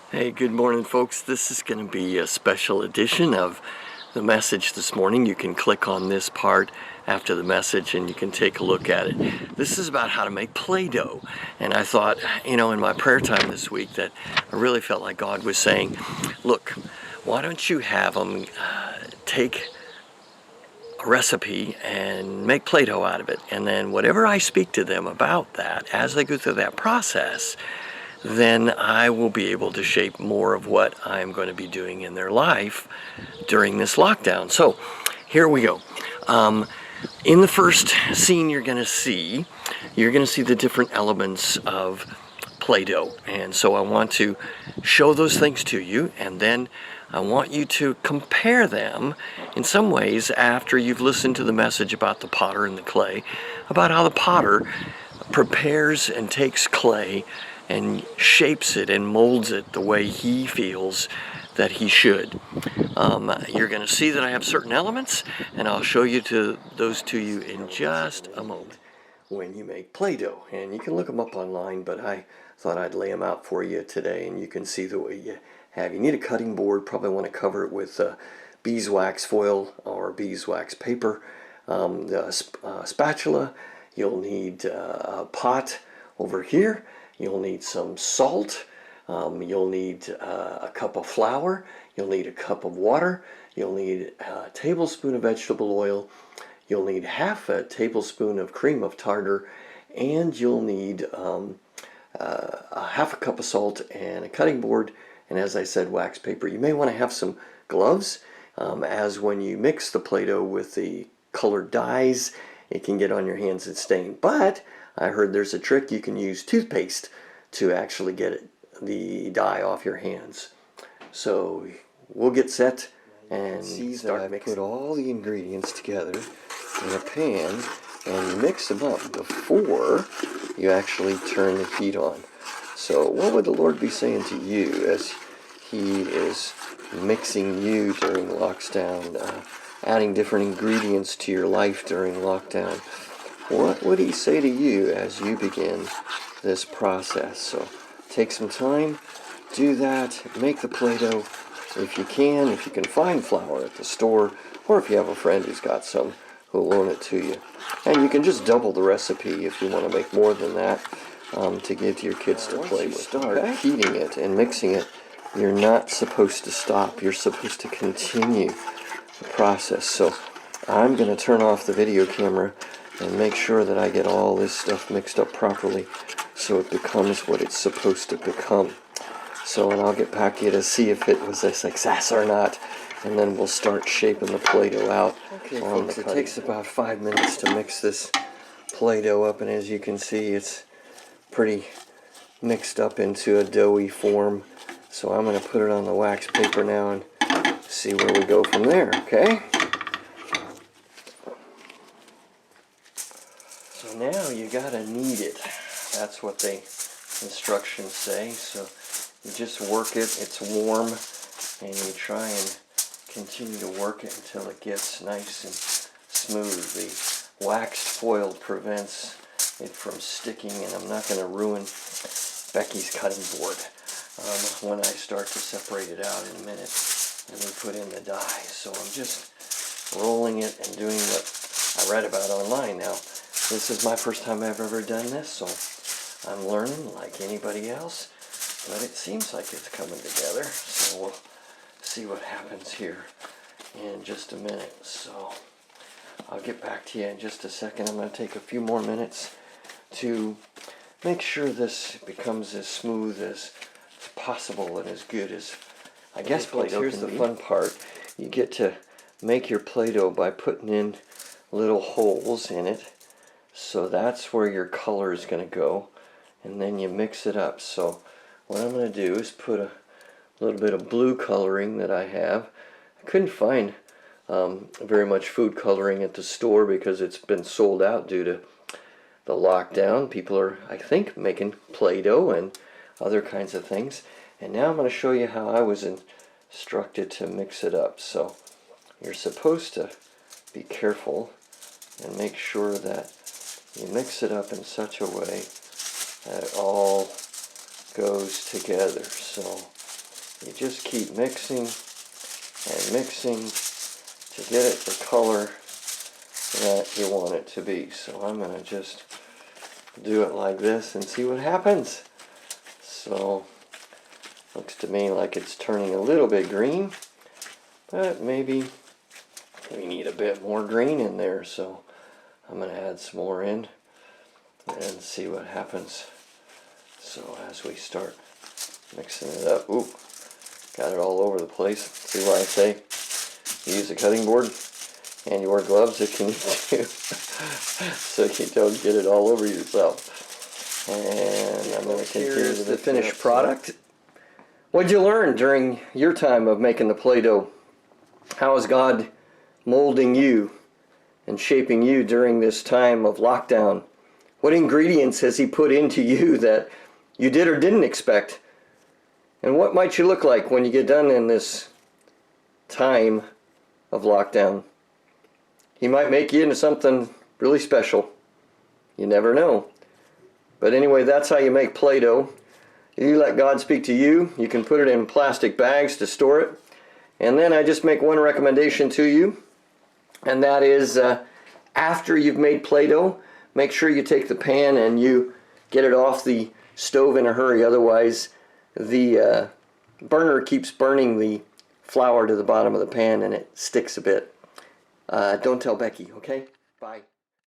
Hey, good morning, folks. This is going to be a special edition of the message this morning. You can click on this part after the message and you can take a look at it. This is about how to make Play-Doh. And I thought, in my prayer time this week that I really felt like God was saying, look, why don't you have them take a recipe and make Play-Doh out of it. And then whatever I speak to them about that, as they go through that process, then I will be able to shape more of what I'm going to be doing in their life during this lockdown. So here we go. In the first scene you're going to see the different elements of Play-Doh. And so I want to show those things to you, and then I want you to compare them in some ways after you've listened to the message about the potter and the clay, about how the potter prepares and takes clay and shapes it and molds it the way he feels that he should. You're going to see that I have certain elements, and I'll show you those to you in just a moment. When you make Play-Doh, and you can look them up online, but I thought I'd lay them out for you today, and you can see the way you have. You need a cutting board. Probably want to cover it with beeswax foil or beeswax paper. Spatula. You'll need a pot over here. You'll need some salt. You'll need a cup of flour. You'll need a cup of water. You'll need a tablespoon of vegetable oil. You'll need half a tablespoon of cream of tartar, and you'll need a half a cup of salt and a cutting board, and as I said, wax paper. You may want to have some gloves, as when you mix the Play-Doh with the colored dyes, it can get on your hands and stain. But I heard there's a trick. You can use toothpaste to actually get the dye off your hands. So we'll get set and start mixing. Put all the ingredients together in a pan and you mix them up before you actually turn the heat on. So what would the Lord be saying to you as He is mixing you during lockdown, adding different ingredients to your life during lockdown? What would He say to you as you begin this process? So take some time, do that, make the Play-Doh if you can find flour at the store, or if you have a friend who's got some, who'll loan it to you. And you can just double the recipe if you want to make more than that, to give to your kids to play with. Start heating it and mixing it, you're not supposed to stop. You're supposed to continue the process. So I'm going to turn off the video camera and make sure that I get all this stuff mixed up properly so it becomes what it's supposed to become. So, and I'll get back to you to see if it was a success or not, and then we'll start shaping the Play-Doh out. Okay, folks, it takes about 5 minutes to mix this Play-Doh up, and as you can see, it's pretty mixed up into a doughy form. So I'm going to put it on the wax paper now and see where we go from there, okay? So now you gotta knead it. That's what the instructions say. So you just work it, it's warm, and you try and continue to work it until it gets nice and smooth. The waxed foil prevents it from sticking, and I'm not going to ruin Becky's cutting board when I start to separate it out in a minute and we put in the dye. So I'm just rolling it and doing what I read about online. Now, this is my first time I've ever done this, so I'm learning like anybody else, but it seems like it's coming together. So we'll see what happens here in just a minute. So I'll get back to you in just a second. I'm going to take a few more minutes to make sure this becomes as smooth as possible and as good as I guess Play-Doh. Here's the fun part. You get to make your Play-Doh by putting in little holes in it. So that's where your color is going to go, and then you mix it up. So what I'm going to do is put a little bit of blue coloring that I have. I couldn't find very much food coloring at the store because it's been sold out due to the lockdown. People are, I think, making Play-Doh and other kinds of things. And now I'm going to show you how I was instructed to mix it up. So you're supposed to be careful and make sure that you mix it up in such a way that it all goes together. So you just keep mixing and mixing to get it the color that you want it to be. So I'm going to just do it like this and see what happens. So looks to me like it's turning a little bit green, but maybe we need a bit more green in there. So I'm going to add some more in and see what happens. So as we start mixing it up, ooh, got it all over the place. See why I say use a cutting board and you wear gloves if you need to, so you don't get it all over yourself. And I'm going to continue to the finished product. What'd you learn during your time of making the Play-Doh? How is God molding you and shaping you during this time of lockdown? What ingredients has He put into you that you did or didn't expect? And what might you look like when you get done in this time of lockdown? He might make you into something really special. You never know. But anyway, that's how you make Play-Doh. You let God speak to you. You can put it in plastic bags to store it. And then I just make one recommendation to you, and that is after you've made Play-Doh, make sure you take the pan and you get it off the stove in a hurry. Otherwise, the burner keeps burning the flour to the bottom of the pan and it sticks a bit. Don't tell Becky, okay? Bye.